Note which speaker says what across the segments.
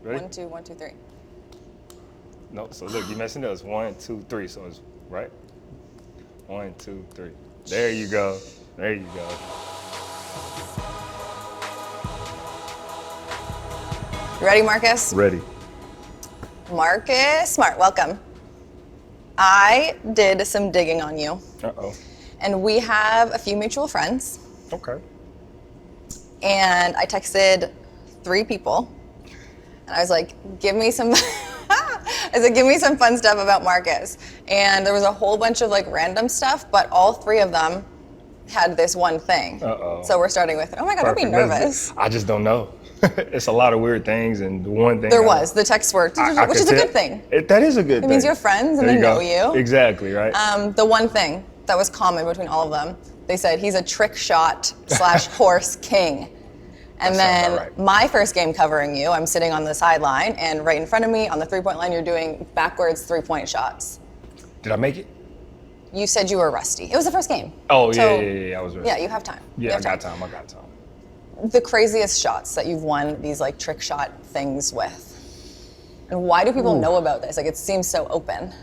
Speaker 1: Ready?
Speaker 2: 1, 2, 1, 2, 3.
Speaker 1: No, so look, you messing up. It's 1, 2, 3. So it's right. 1, 2, 3. There you go. There you go.
Speaker 2: You ready, Marcus?
Speaker 1: Ready.
Speaker 2: Marcus Smart, welcome. I did some digging on you.
Speaker 1: Uh-oh.
Speaker 2: And we have a few mutual friends.
Speaker 1: Okay.
Speaker 2: And I texted 3 people. And I was like, give me some fun stuff about Marcus. And there was a whole bunch of like random stuff, but all 3 of them had this one thing.
Speaker 1: Uh-oh.
Speaker 2: So we're starting with, oh my God, don't be nervous.
Speaker 1: I just don't know. It's a lot of weird things, and the one thing
Speaker 2: the texts were, which is a good thing.
Speaker 1: That is a good thing.
Speaker 2: It means you're friends and they know you.
Speaker 1: Exactly, right?
Speaker 2: The one thing that was common between all of them, they said he's a trick shot / horse king. And then
Speaker 1: right.
Speaker 2: My first game covering you, I'm sitting on the sideline, and right in front of me on the 3-point line, you're doing backwards 3-point shots.
Speaker 1: Did I make it?
Speaker 2: You said you were rusty. It was the first game.
Speaker 1: Oh,
Speaker 2: So,
Speaker 1: yeah, I was rusty.
Speaker 2: Yeah, you have time.
Speaker 1: Yeah, I got time.
Speaker 2: The craziest shots that you've won these like trick shot things with. And why do people know about this? Like, it seems so open.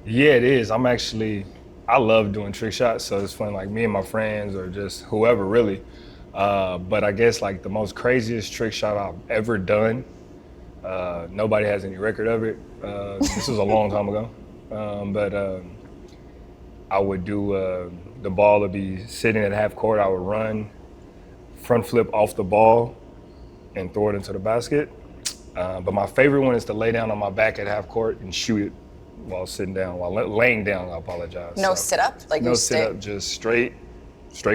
Speaker 1: Yeah, it is. I love doing trick shots, so it's fun, like me and my friends or just whoever really. But I guess like the most craziest trick shot I've ever done, nobody has any record of it. This was a long time ago. But I would do, the ball would be sitting at half court, I would run, front flip off the ball and throw it into the basket. But my favorite one is to lay down on my back at half court and shoot it while sitting down, while laying down, I apologize.
Speaker 2: No sit up? Like
Speaker 1: no
Speaker 2: you
Speaker 1: sit up, just straight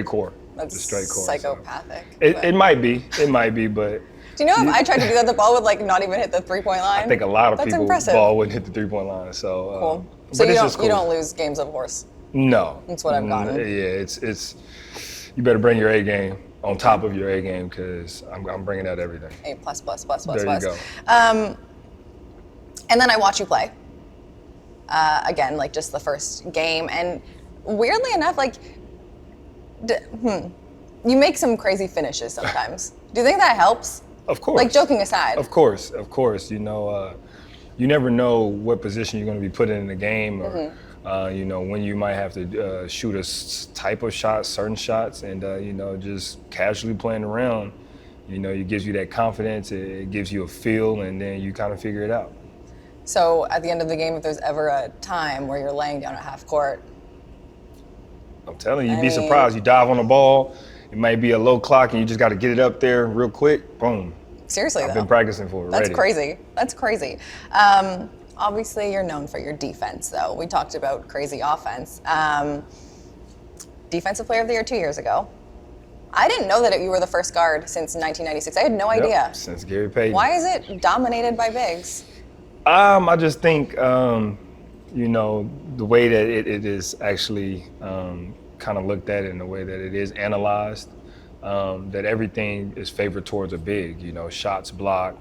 Speaker 1: core.
Speaker 2: That's
Speaker 1: just straight core.
Speaker 2: psychopathic.
Speaker 1: So. It might be, but.
Speaker 2: Do you know if I tried to do that, the ball would like not even hit the 3-point line?
Speaker 1: I think a lot of
Speaker 2: That's
Speaker 1: people's
Speaker 2: impressive.
Speaker 1: ball wouldn't hit the 3-point line, so.
Speaker 2: Cool.
Speaker 1: But
Speaker 2: So
Speaker 1: it's cool.
Speaker 2: you don't lose games of horse?
Speaker 1: No.
Speaker 2: That's what I've gotten.
Speaker 1: Yeah, it's, you better bring your A game on top of your A game, because I'm bringing out everything.
Speaker 2: A++++++.
Speaker 1: There you go.
Speaker 2: And then I watch you play. Again, like just the first game, and weirdly enough, like, you make some crazy finishes sometimes. Do you think that helps?
Speaker 1: Of course.
Speaker 2: Like, joking aside.
Speaker 1: Of course. You know, you never know what position you're going to be put in the game, or you know, when you might have to shoot a type of shot, certain shots, and you know, just casually playing around, you know, it gives you that confidence. It gives you a feel, and then you kind of figure it out.
Speaker 2: So at the end of the game, if there's ever a time where you're laying down at half court,
Speaker 1: I'm telling you, you'd be surprised. You dive on the ball, it might be a low clock, and you just got to get it up there real quick. Boom.
Speaker 2: Seriously,
Speaker 1: I've been practicing for it.
Speaker 2: That's
Speaker 1: ready.
Speaker 2: crazy. That's crazy. Obviously, you're known for your defense, though. We talked about crazy offense. Defensive Player of the Year 2 years ago. I didn't know that you were the first guard since 1996. I had no idea.
Speaker 1: Since Gary Payton.
Speaker 2: Why is it dominated by bigs?
Speaker 1: I just think, you know, the way that it is actually kind of looked at, and the way that it is analyzed, that everything is favored towards a big, you know, shots blocked,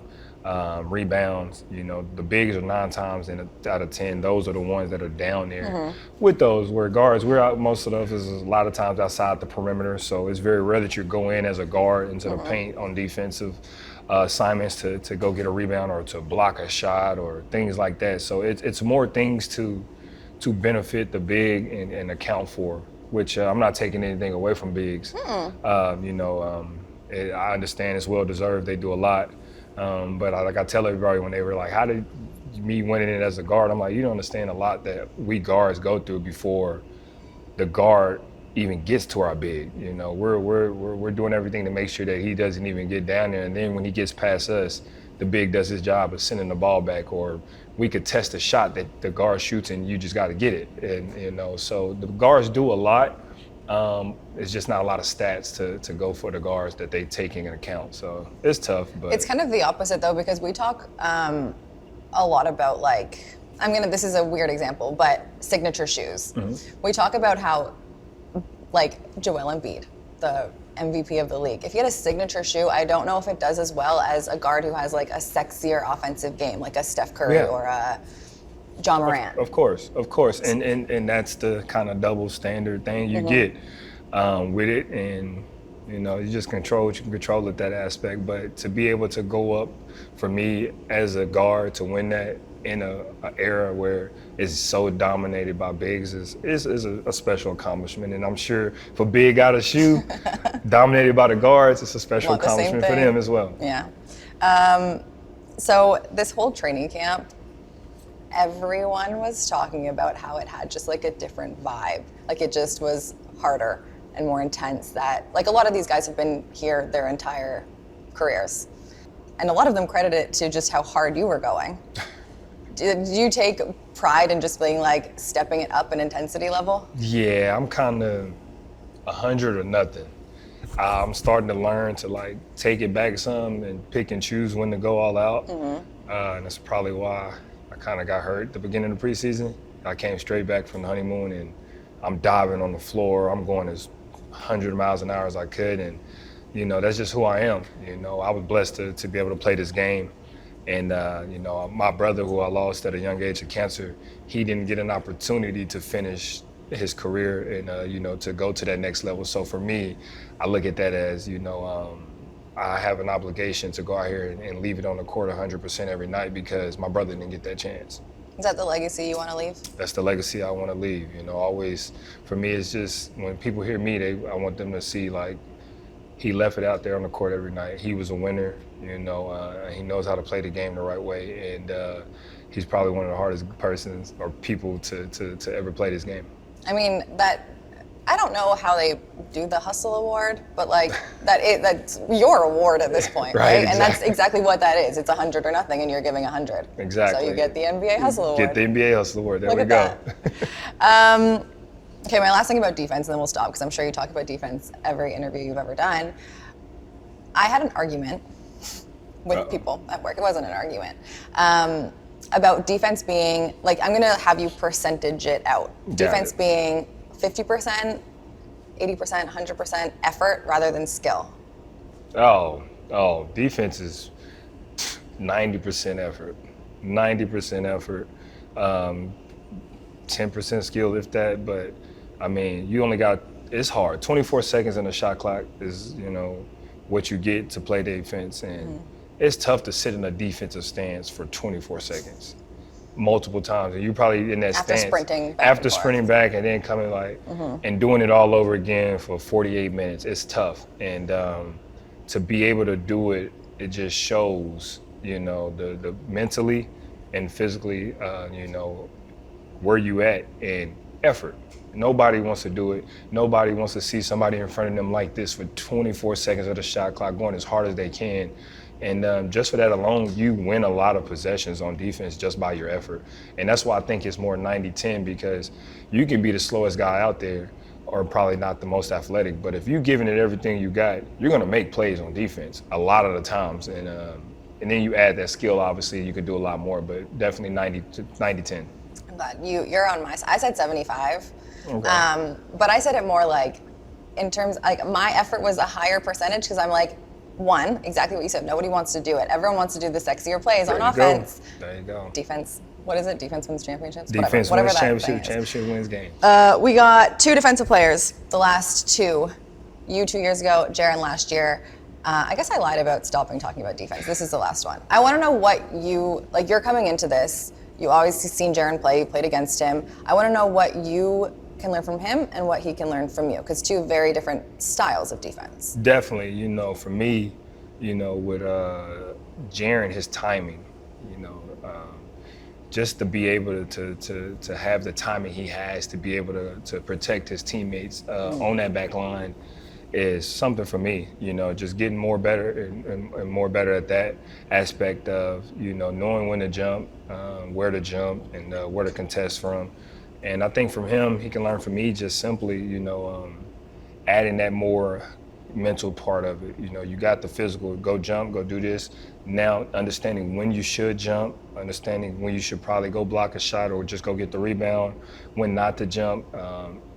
Speaker 1: rebounds. You know, the bigs are 9 times out of 10. Those are the ones that are down there. With those, where guards, we're out, most of us is a lot of times outside the perimeter. So it's very rare that you go in as a guard into the paint on defensive assignments to go get a rebound or to block a shot or things like that. So it's more things to benefit the big and account for, which I'm not taking anything away from bigs. You know, I understand it's well deserved. They do a lot. But like I tell everybody when they were like, how did me winning it as a guard? I'm like, you don't understand a lot that we guards go through before the guard even gets to our big. You know, we're doing everything to make sure that he doesn't even get down there. And then when he gets past us, the big does his job of sending the ball back, or we could test a shot that the guard shoots and you just got to get it. And, you know, so the guards do a lot. It's just not a lot of stats to go for the guards that they take into account. So it's tough, but.
Speaker 2: It's kind of the opposite though, because we talk a lot about like, this is a weird example, but signature shoes. We talk about how like Joel Embiid, the MVP of the league, if he had a signature shoe, I don't know if it does as well as a guard who has like a sexier offensive game, like a Steph Curry or a John Morant.
Speaker 1: Of course. And that's the kind of double standard thing you get with it. And, You know, you just control what you can control at that aspect. But to be able to go up, for me as a guard, to win that in a era where it's so dominated by bigs is a special accomplishment. And I'm sure for big out of shoe, dominated by the guards, it's a special accomplishment for them as well.
Speaker 2: Yeah. So this whole training camp, everyone was talking about how it had just like a different vibe. Like it just was harder and more intense. That like a lot of these guys have been here their entire careers. And a lot of them credit it to just how hard you were going. Did you take pride in just being like stepping it up in intensity level?
Speaker 1: Yeah, I'm kind of 100 or nothing. I'm starting to learn to like take it back some and pick and choose when to go all out. And that's probably why I kind of got hurt at the beginning of the preseason. I came straight back from the honeymoon and I'm diving on the floor. I'm going as 100 miles an hour as I could. And, you know, that's just who I am. You know, I was blessed to be able to play this game. And, you know, my brother, who I lost at a young age of cancer, he didn't get an opportunity to finish his career and, you know, to go to that next level. So for me, I look at that as, you know, I have an obligation to go out here and leave it on the court 100% every night because my brother didn't get that chance.
Speaker 2: Is that the legacy you want to leave?
Speaker 1: That's the legacy I want to leave. You know, always, for me, it's just when people hear me, I want them to see, like, he left it out there on the court every night. He was a winner, you know, he knows how to play the game the right way, and he's probably one of the hardest persons or people to ever play this game.
Speaker 2: I mean, I don't know how they do the Hustle Award, but like that's your award at this point, right?
Speaker 1: Exactly.
Speaker 2: And that's exactly what that is. It's 100 or nothing, and you're giving 100.
Speaker 1: Exactly.
Speaker 2: So you get the NBA Hustle Award.
Speaker 1: Get the NBA Hustle Award. There
Speaker 2: Look
Speaker 1: we
Speaker 2: at
Speaker 1: go.
Speaker 2: that. Okay, my last thing about defense, and then we'll stop because I'm sure you talk about defense every interview you've ever done. I had an argument with people at work. It wasn't an argument. About defense being, like, I'm going to have you percentage it out. Defense being 50%, 80%, 100% effort rather than skill.
Speaker 1: Oh, defense is 90% effort. 90% effort. 10% skill, if that, but I mean, you only got, it's hard. 24 seconds in the shot clock is, you know, what you get to play defense, and it's tough to sit in a defensive stance for 24 seconds, multiple times, and you're probably in that stance. After sprinting back and then coming like, and doing it all over again for 48 minutes, it's tough. And to be able to do it, it just shows, you know, the mentally and physically, you know, where you at and effort. Nobody wants to do it. Nobody wants to see somebody in front of them like this for 24 seconds of the shot clock going as hard as they can. And just for that alone, you win a lot of possessions on defense just by your effort. And that's why I think it's more 90-10, because you can be the slowest guy out there or probably not the most athletic, but if you're giving it everything you got, you're gonna make plays on defense a lot of the times. And then you add that skill, obviously, you could do a lot more, but definitely 90-10.
Speaker 2: I'm glad you're on my side. I said 75.
Speaker 1: Okay.
Speaker 2: But I said it more like, in terms, like my effort was a higher percentage because I'm like, one, exactly what you said, nobody wants to do it. Everyone wants to do the sexier plays on offense.
Speaker 1: There you go.
Speaker 2: Defense, what is it? Defense wins championships?
Speaker 1: Defense
Speaker 2: whatever
Speaker 1: wins
Speaker 2: that
Speaker 1: championship,
Speaker 2: thing is.
Speaker 1: championship wins game.
Speaker 2: We got 2 defensive players, the last 2. You 2 years ago, Jaren last year. I guess I lied about stopping talking about defense. This is the last one. I want to know what you, like you're coming into this, you always seen Jaren play, you played against him. I want to know what you can learn from him and what he can learn from you, because 2 very different styles of defense.
Speaker 1: Definitely, you know, for me, you know, with Jaren, his timing, you know, just to be able to have the timing he has to be able to protect his teammates on that back line is something for me, you know, just getting more better and more better at that aspect of, you know, knowing when to jump, where to jump, and where to contest from. And I think from him, he can learn from me just simply, you know, adding that more mental part of it. You know, you got the physical, go jump, go do this. Now understanding when you should jump, understanding when you should probably go block a shot or just go get the rebound, when not to jump,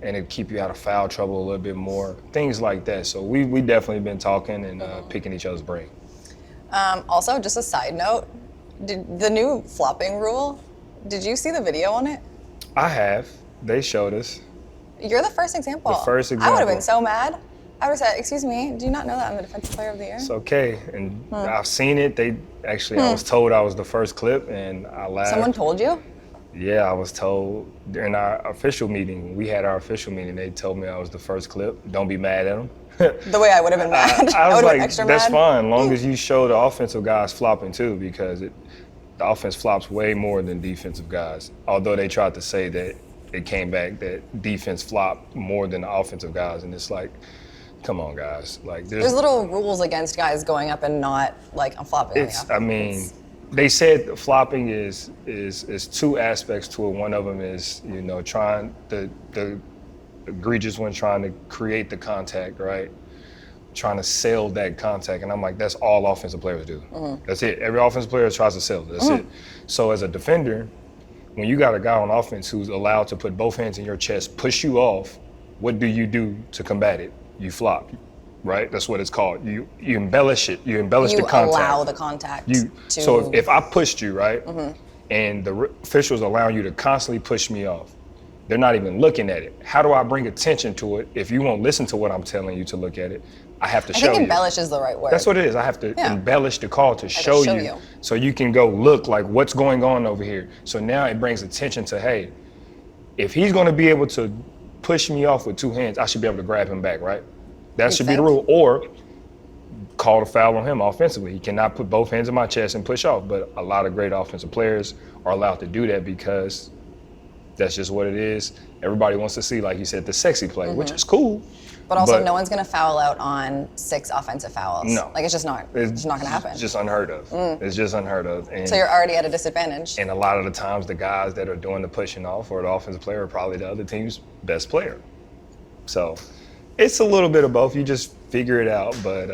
Speaker 1: and it keep you out of foul trouble a little bit more, things like that. So we definitely been talking and picking each other's brain.
Speaker 2: Also, just a side note, the new flopping rule, did you see the video on it? I
Speaker 1: have. They showed us.
Speaker 2: You're the first example.
Speaker 1: The first example.
Speaker 2: I would have been so mad. I would have said, excuse me, do you not know that I'm the defensive player of the year?
Speaker 1: It's okay. And I've seen it. I was told I was the first clip, and I laughed.
Speaker 2: Someone told you?
Speaker 1: Yeah, I was told during our official meeting. We had our official meeting. They told me I was the first clip. Don't be mad at them.
Speaker 2: The way I would have been mad.
Speaker 1: I was
Speaker 2: would have
Speaker 1: like,
Speaker 2: been extra
Speaker 1: that's
Speaker 2: mad.
Speaker 1: fine, long as you show the offensive guys flopping too, because the offense flops way more than defensive guys. Although they tried to say that it came back that defense flopped more than the offensive guys, and it's like, come on, guys. Like,
Speaker 2: There's little rules against guys going up and not like I'm flopping on the offense.
Speaker 1: I mean, they said flopping is two aspects to it. One of them is, trying the egregious one, trying to create the contact, right? Trying to sell that contact. And I'm like, that's all offensive players do. That's it. Every offensive player tries to sell it. That's it. So as a defender, when you got a guy on offense who's allowed to put both hands in your chest, push you off, what do you do to combat it? You flop, right? That's what it's called. You embellish it. You embellish the contact.
Speaker 2: You allow the contact.
Speaker 1: So if I pushed you, right, and the officials allow you to constantly push me off, they're not even looking at it. How do I bring attention to it if you won't listen to what I'm telling you to look at it? I have to show you.
Speaker 2: I think embellish is the right word.
Speaker 1: That's what it is. I have to embellish the call to show you, so you can go look like what's going on over here. So now it brings attention to, hey, if he's going to be able to push me off with two hands, I should be able to grab him back, right? That should be the rule. Or call the foul on him offensively. He cannot put both hands in my chest and push off. But a lot of great offensive players are allowed to do that because that's just what it is. Everybody wants to see, like you said, the sexy play, which is cool.
Speaker 2: But also, no one's going to foul out on 6 offensive fouls.
Speaker 1: No.
Speaker 2: Like, it's just not going to happen.
Speaker 1: It's just unheard of. It's just unheard of. And,
Speaker 2: so you're already at a disadvantage.
Speaker 1: And a lot of the times, the guys that are doing the pushing off or the offensive player are probably the other team's best player. So it's a little bit of both. You just figure it out, but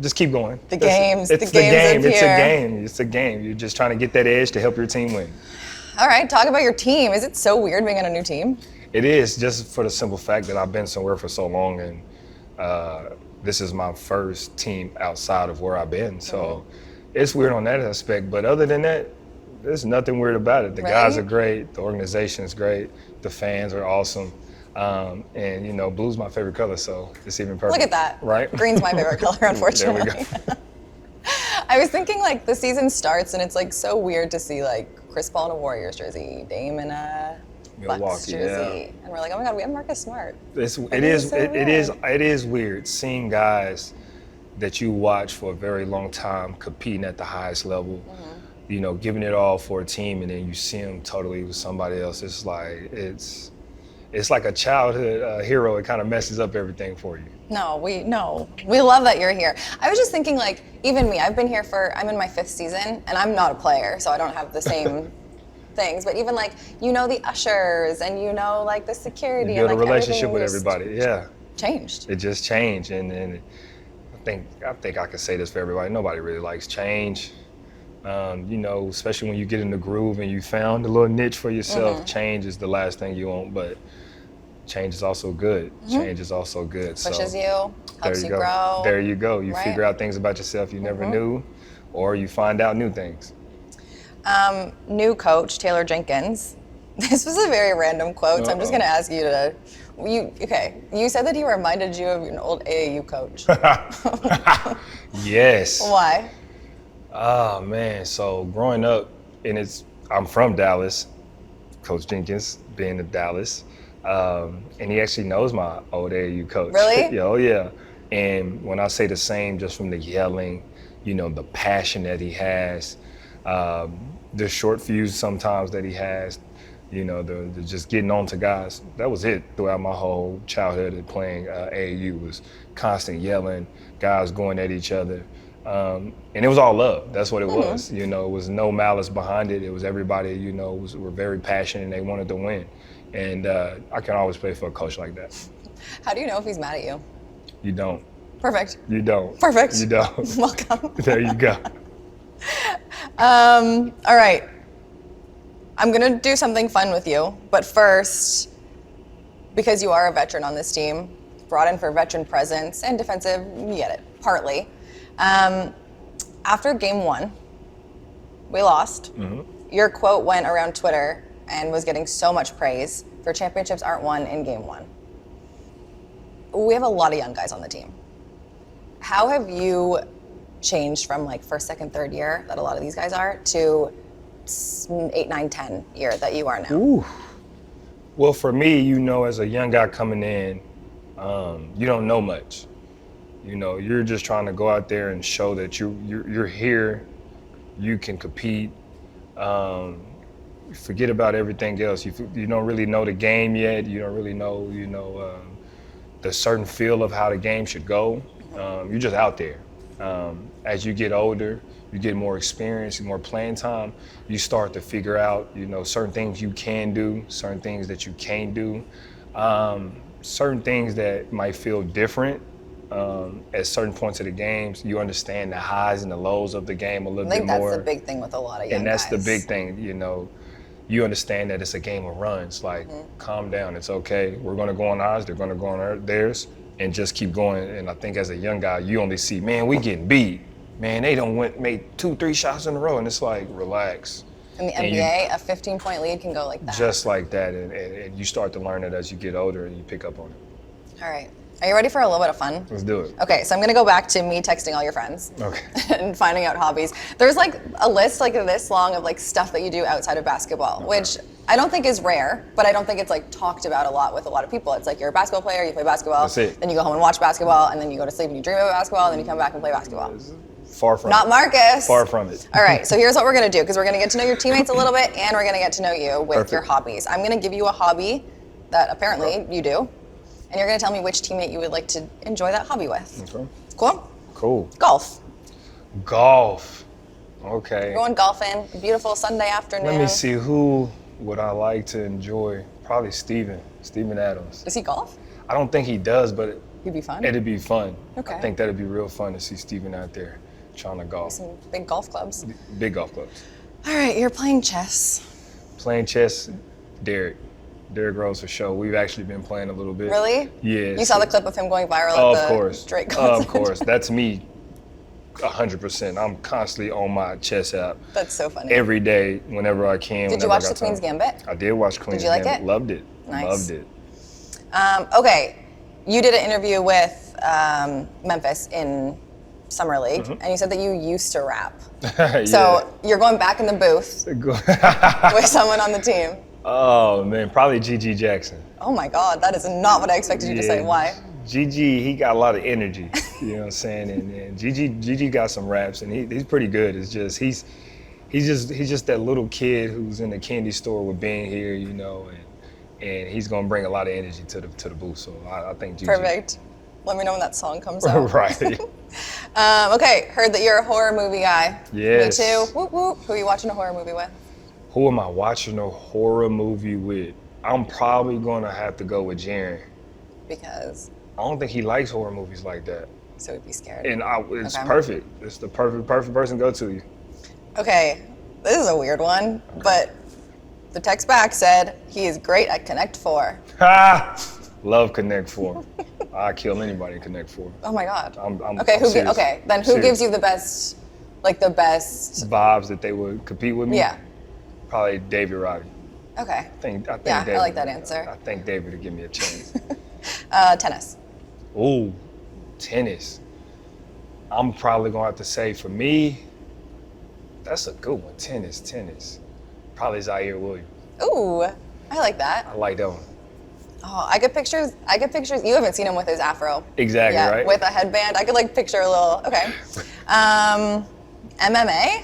Speaker 1: just keep going.
Speaker 2: It's the game.
Speaker 1: It's a game. You're just trying to get that edge to help your team win.
Speaker 2: All right, talk about your team. Is it so weird being on a new team?
Speaker 1: It is, just for the simple fact that I've been somewhere for so long, and this is my first team outside of where I've been. So it's weird on that aspect. But other than that, there's nothing weird about it. The guys are great. The organization is great. The fans are awesome. And, blue's my favorite color, so it's even perfect.
Speaker 2: Look at that.
Speaker 1: Right?
Speaker 2: Green's my favorite color, unfortunately.
Speaker 1: There we go.
Speaker 2: I was thinking, like, the season starts, and it's, like, so weird to see, like, Chris Paul in a Warriors jersey, Dame in a Bucks jersey. And we're like, oh, my God, we have Marcus Smart.
Speaker 1: It is weird seeing guys that you watch for a very long time competing at the highest level, giving it all for a team, and then you see them totally with somebody else. It's like, it's like a childhood hero. It kind of messes up everything for you.
Speaker 2: No, we love that you're here. I was just thinking, like, even me, I'm in my 5th season, and I'm not a player, so I don't have the same things, but even, like, the ushers, and like the security,
Speaker 1: you build
Speaker 2: and,
Speaker 1: a
Speaker 2: like,
Speaker 1: relationship with everybody.
Speaker 2: Changed.
Speaker 1: It just changed, and I think I can say this for everybody. Nobody really likes change. Especially when you get in the groove and you found a little niche for yourself. Change is the last thing you want, but change is also good. Change is also good.
Speaker 2: Pushes you, helps you grow.
Speaker 1: There you go. You figure out things about yourself you never knew, or you find out new things.
Speaker 2: New coach, Taylor Jenkins. This was a very random quote, so I'm just going to ask you to. You said that he reminded you of an old AAU coach.
Speaker 1: Yes.
Speaker 2: Why?
Speaker 1: Oh, man. So growing up, I'm from Dallas, Coach Jenkins being in Dallas. And he actually knows my old AAU coach.
Speaker 2: Really?
Speaker 1: Oh, yeah. And when I say the same, just from the yelling, the passion that he has, the short fuse sometimes that he has, the just getting on to guys. That was it throughout my whole childhood of playing AAU, was constant yelling, guys going at each other. And it was all love. That's what it was. It was no malice behind it. It was everybody, were very passionate and they wanted to win. And I can always play for a coach like that.
Speaker 2: How do you know if he's mad at you?
Speaker 1: You don't.
Speaker 2: Perfect.
Speaker 1: You don't.
Speaker 2: Perfect.
Speaker 1: You don't.
Speaker 2: Welcome.
Speaker 1: There you go.
Speaker 2: All right. I'm going to do something fun with you. But first, because you are a veteran on this team, brought in for veteran presence and defensive, you get it, partly. After game 1, we lost. Your quote went around Twitter and was getting so much praise for championships aren't won in game 1. we have a lot of young guys on the team. How have you changed from like first, second, third year that a lot of these guys are to 8, 9, 10 year that you are now?
Speaker 1: Ooh. Well, for me, you know, as a young guy coming in, you don't know much. You know, you're just trying to go out there and show that you're here, you can compete. Forget about everything else. You don't really know the game yet. You don't really know, the certain feel of how the game should go. You're just out there. As you get older, you get more experience, more playing time, you start to figure out, certain things you can do, certain things that you can't do, certain things that might feel different at certain points of the games. You understand the highs and the lows of the game a little bit more.
Speaker 2: I think that's the big thing with a lot of young guys.
Speaker 1: And that's the big thing, you understand that it's a game of runs. Like, calm down, it's okay. We're gonna go on ours, they're gonna go on theirs, and just keep going. And I think as a young guy, you only see, man, we getting beat. Man, they made 2-3 shots in a row, and it's like, relax.
Speaker 2: In the NBA, a 15-point lead can go like that.
Speaker 1: Just like that, and you start to learn it as you get older and you pick up on it.
Speaker 2: All right. Are you ready for a little bit of fun?
Speaker 1: Let's do it.
Speaker 2: Okay, so I'm gonna go back to me texting all your friends.
Speaker 1: Okay.
Speaker 2: And finding out hobbies. There's like a list like this long of like stuff that you do outside of basketball, which I don't think is rare, but I don't think it's like talked about a lot with a lot of people. It's like you're a basketball player, you play basketball,
Speaker 1: That's it.
Speaker 2: then you go home and watch basketball, and then you go to sleep and you dream about basketball, and then you come back and play basketball.
Speaker 1: Far from
Speaker 2: Not
Speaker 1: it.
Speaker 2: Marcus.
Speaker 1: Far from it.
Speaker 2: All right, so here's what we're gonna do, because we're gonna get to know your teammates a little bit, and we're gonna get to know you with
Speaker 1: Perfect.
Speaker 2: your hobbies. I'm gonna give you a hobby that apparently you do, and you're gonna tell me which teammate you would like to enjoy that hobby with.
Speaker 1: Okay.
Speaker 2: Cool?
Speaker 1: Cool.
Speaker 2: Golf.
Speaker 1: Golf. Okay.
Speaker 2: We're going golfing, beautiful Sunday afternoon.
Speaker 1: Let me see, who would I like to enjoy? Probably Steven Adams.
Speaker 2: Does he golf?
Speaker 1: I don't think he does, but
Speaker 2: He'd be fun.
Speaker 1: it'd be fun.
Speaker 2: Okay.
Speaker 1: I think that'd be real fun to see Steven out there trying to golf.
Speaker 2: Some big golf clubs.
Speaker 1: Big golf clubs.
Speaker 2: All right, you're playing chess.
Speaker 1: Playing chess, Derek Rose for sure. We've actually been playing a little bit.
Speaker 2: Really?
Speaker 1: Yeah.
Speaker 2: You saw the clip of him going viral
Speaker 1: Of
Speaker 2: at the
Speaker 1: course.
Speaker 2: Drake concert?
Speaker 1: Of course. That's me 100%. I'm constantly on my chess app
Speaker 2: That's so funny.
Speaker 1: every day whenever I can.
Speaker 2: Did you watch The Queen's Gambit?
Speaker 1: I did watch Queen's
Speaker 2: you like
Speaker 1: Gambit.
Speaker 2: it?
Speaker 1: Loved it.
Speaker 2: Nice.
Speaker 1: Loved it.
Speaker 2: Okay, you did an interview with Memphis in Summer League, and you said that you used to rap.
Speaker 1: Yeah.
Speaker 2: So you're going back in the booth with someone on the team.
Speaker 1: Oh man, probably G.G. Jackson.
Speaker 2: Oh my God, that is not what I expected you to say. Why?
Speaker 1: G.G. he got a lot of energy. You know what I'm saying? And G.G. got some raps, and he's pretty good. It's just he's just that little kid who's in the candy store with being here, and he's gonna bring a lot of energy to the booth. So I think G.G.
Speaker 2: Perfect. Let me know when that song comes out.
Speaker 1: Right.
Speaker 2: Okay, heard that you're a horror movie guy.
Speaker 1: Yes.
Speaker 2: Me too. Whoop whoop. Who are you watching a horror movie with?
Speaker 1: Who am I watching a horror movie with? I'm probably gonna have to go with Jaren.
Speaker 2: Because?
Speaker 1: I don't think he likes horror movies like that.
Speaker 2: So he'd be scared.
Speaker 1: And it's
Speaker 2: Okay.
Speaker 1: perfect. It's the perfect person to go to.
Speaker 2: Okay, this is a weird one, but the text back said he is great at Connect 4.
Speaker 1: Ha! Love Connect 4. I kill anybody in Connect 4.
Speaker 2: Oh my God.
Speaker 1: I'm
Speaker 2: Okay,
Speaker 1: I'm serious.
Speaker 2: then who
Speaker 1: Serious.
Speaker 2: gives you the best
Speaker 1: Vibes that they would compete with me?
Speaker 2: Yeah.
Speaker 1: Probably David Roddy.
Speaker 2: Okay.
Speaker 1: I think
Speaker 2: Yeah, I
Speaker 1: David,
Speaker 2: like that answer.
Speaker 1: I think David would give me a chance.
Speaker 2: Tennis.
Speaker 1: Ooh, tennis. I'm probably gonna have to say, for me, that's a good one. Tennis. Probably Zaire Williams.
Speaker 2: Ooh, I like that.
Speaker 1: I like that one.
Speaker 2: Oh, I get pictures. You haven't seen him with his afro.
Speaker 1: Exactly,
Speaker 2: Yeah,
Speaker 1: right?
Speaker 2: with a headband. I could like picture a little. Okay. MMA.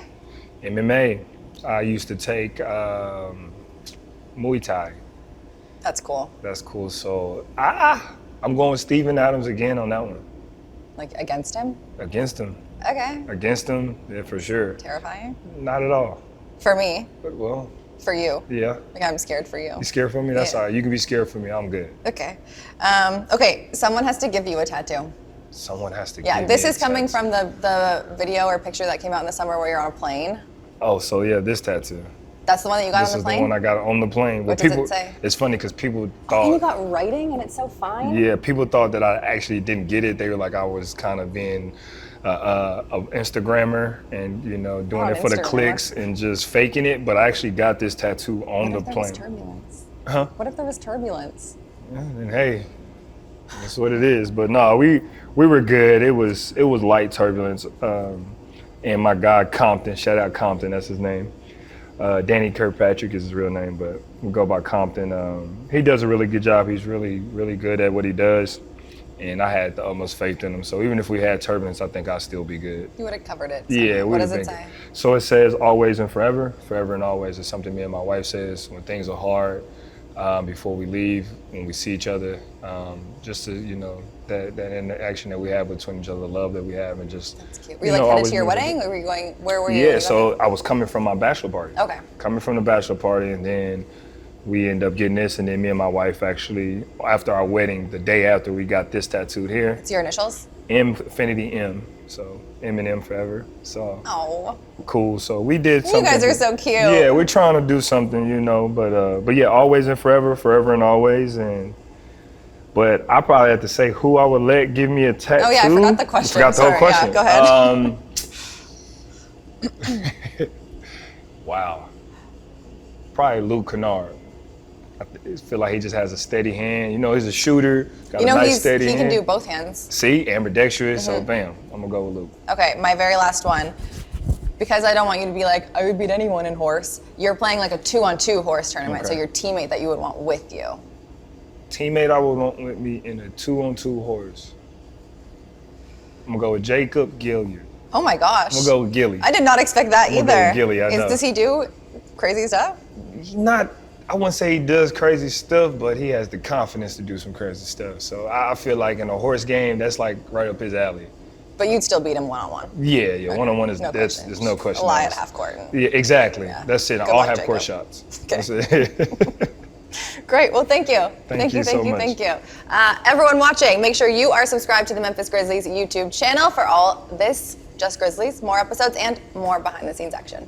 Speaker 1: MMA. I used to take Muay Thai.
Speaker 2: That's cool.
Speaker 1: That's cool. So I'm going with Steven Adams again on that one.
Speaker 2: Like against him.
Speaker 1: Against him.
Speaker 2: Okay.
Speaker 1: Against him, yeah, for sure.
Speaker 2: Terrifying.
Speaker 1: Not at all.
Speaker 2: For me.
Speaker 1: But, well,
Speaker 2: For you.
Speaker 1: yeah.
Speaker 2: Like I'm scared for you.
Speaker 1: You scared for me? That's
Speaker 2: Yeah.
Speaker 1: all right. You can be scared for me. I'm good.
Speaker 2: Okay. Okay. Someone has to give you a tattoo.
Speaker 1: Someone has to
Speaker 2: Yeah.
Speaker 1: give
Speaker 2: This
Speaker 1: me a
Speaker 2: is coming
Speaker 1: tattoo.
Speaker 2: from the video or picture that came out in the summer where you're on a plane.
Speaker 1: Oh, so yeah, this tattoo.
Speaker 2: That's the one that you got
Speaker 1: This
Speaker 2: on
Speaker 1: is
Speaker 2: the
Speaker 1: the
Speaker 2: plane.
Speaker 1: one I got on the plane.
Speaker 2: What does it say?
Speaker 1: It's funny because people
Speaker 2: And
Speaker 1: thought,
Speaker 2: you got writing, and it's so fine.
Speaker 1: yeah, people thought that I actually didn't get it. They were like I was kind of being an Instagrammer and doing
Speaker 2: an
Speaker 1: it for the
Speaker 2: Instagrammer.
Speaker 1: clicks and just faking it. But I actually got this tattoo on
Speaker 2: What
Speaker 1: the
Speaker 2: if there was
Speaker 1: plane.
Speaker 2: turbulence?
Speaker 1: Huh?
Speaker 2: What if there was turbulence?
Speaker 1: And hey, That's what it is. But no, we were good. It was light turbulence. And my guy Compton, shout out Compton, that's his name. Danny Kirkpatrick is his real name, but we go by Compton. He does a really good job. He's really, really good at what he does. And I had the utmost faith in him. So even if we had turbulence, I think I'd still be good.
Speaker 2: You would have covered it.
Speaker 1: Yeah,
Speaker 2: What does it say?
Speaker 1: So it says always and forever. Forever and always is something me and my wife says when things are hard, before we leave, when we see each other. Just to, that interaction that we have between each other, the love that we have, and just.
Speaker 2: That's cute. Were you headed to your wedding, or were you going? Where were you?
Speaker 1: Yeah, so I was coming from my bachelor party.
Speaker 2: Okay.
Speaker 1: Coming from the bachelor party, and then we end up getting this, and then me and my wife actually, after our wedding, the day after, we got this tattooed here.
Speaker 2: It's your initials?
Speaker 1: Infinity M, so M and M forever. So.
Speaker 2: Oh.
Speaker 1: Cool. So we did something.
Speaker 2: You guys are so cute.
Speaker 1: Yeah, we're trying to do something, but yeah, always and forever, forever and always, But I probably have to say who I would let give me a tattoo.
Speaker 2: Oh yeah, I forgot the question.
Speaker 1: I forgot the whole question.
Speaker 2: Yeah, go
Speaker 1: ahead. Wow. Probably Luke Kennard. I feel like he just has a steady hand. He's a shooter. Got a nice steady hand.
Speaker 2: He can do both hands.
Speaker 1: See, ambidextrous. So bam, I'm gonna go with Luke.
Speaker 2: Okay, my very last one. Because I don't want you to be like, I would beat anyone in horse. You're playing like a 2-on-2 horse tournament.
Speaker 1: Okay.
Speaker 2: So your teammate that you would want with you.
Speaker 1: Teammate I would want with me in a 2-on-2 horse. I'm gonna go with Jacob Gilliard.
Speaker 2: Oh my gosh.
Speaker 1: I'm gonna go with Gilly.
Speaker 2: I did not expect that either.
Speaker 1: Go with Gilly, I know.
Speaker 2: Does he do crazy stuff?
Speaker 1: I wouldn't say he does crazy stuff, but he has the confidence to do some crazy stuff. So I feel like in a horse game, that's like right up his alley.
Speaker 2: But you'd still beat him one-on-one.
Speaker 1: Yeah, one-on-one is there's no question.
Speaker 2: A lie at half court.
Speaker 1: Yeah, exactly.
Speaker 2: Yeah.
Speaker 1: That's it.
Speaker 2: Good
Speaker 1: All
Speaker 2: luck,
Speaker 1: half
Speaker 2: Jacob.
Speaker 1: court shots.
Speaker 2: Okay.
Speaker 1: That's it.
Speaker 2: Great. Well, thank you.
Speaker 1: Thank you so much.
Speaker 2: Thank you. Everyone watching, make sure you are subscribed to the Memphis Grizzlies YouTube channel for all this Just Grizzlies, more episodes, and more behind-the-scenes action.